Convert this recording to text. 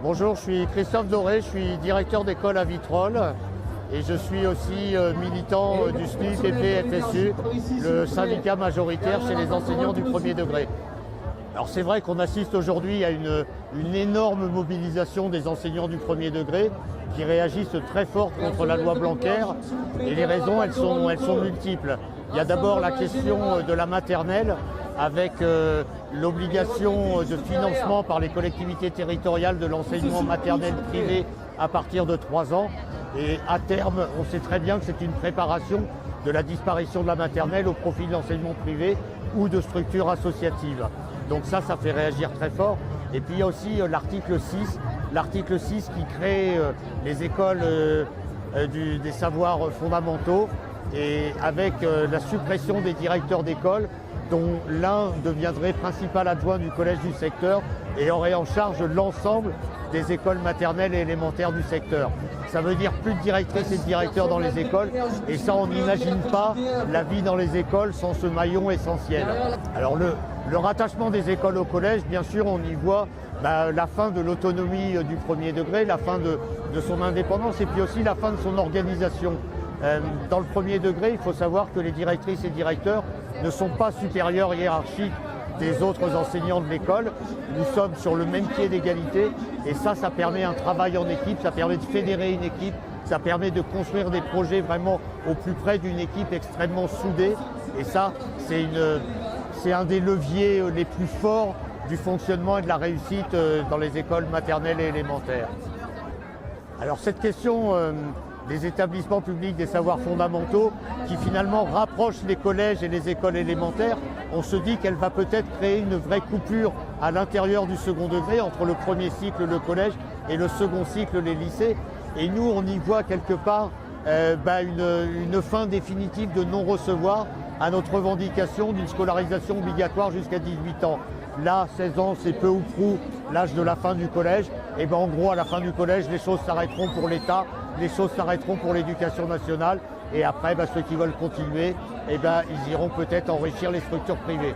Bonjour, je suis Christophe Doré, je suis directeur d'école à Vitrolles et je suis aussi militant du SNUIPP-FSU, le syndicat majoritaire chez les enseignants du premier degré. Alors c'est vrai qu'on assiste aujourd'hui à une énorme mobilisation des enseignants du premier degré qui réagissent très fort contre la loi Blanquer et les raisons elles sont multiples. Il y a d'abord la question de la maternelle avec l'obligation de financement par les collectivités territoriales de l'enseignement maternel privé à partir de 3 ans. Et à terme, on sait très bien que c'est une préparation de la disparition de la maternelle au profit de l'enseignement privé ou de structures associatives. Donc ça fait réagir très fort. Et puis il y a aussi l'article 6 qui crée les écoles des savoirs fondamentaux et avec la suppression des directeurs d'école dont l'un deviendrait principal adjoint du collège du secteur et aurait en charge l'ensemble des écoles maternelles et élémentaires du secteur. Ça veut dire plus de directrices et de directeurs dans les écoles et ça on n'imagine pas la vie dans les écoles sans ce maillon essentiel. Alors le rattachement des écoles au collège, bien sûr on y voit la fin de l'autonomie du premier degré, la fin de son indépendance et puis aussi la fin de son organisation. Dans le premier degré, il faut savoir que les directrices et directeurs ne sont pas supérieurs hiérarchiques des autres enseignants de l'école. Nous sommes sur le même pied d'égalité et ça permet un travail en équipe, ça permet de fédérer une équipe, ça permet de construire des projets vraiment au plus près d'une équipe extrêmement soudée et ça, c'est un des leviers les plus forts du fonctionnement et de la réussite dans les écoles maternelles et élémentaires. Alors cette question des établissements publics des savoirs fondamentaux qui finalement rapprochent les collèges et les écoles élémentaires, on se dit qu'elle va peut-être créer une vraie coupure à l'intérieur du second degré entre le premier cycle, le collège, et le second cycle, les lycées. Et nous, on y voit quelque part une fin définitive de non-recevoir à notre revendication d'une scolarisation obligatoire jusqu'à 18 ans. Là, 16 ans, c'est peu ou prou l'âge de la fin du collège. Et en gros, à la fin du collège, les choses s'arrêteront pour l'État, les choses s'arrêteront pour l'éducation nationale. Et après, ceux qui veulent continuer, ils iront peut-être enrichir les structures privées.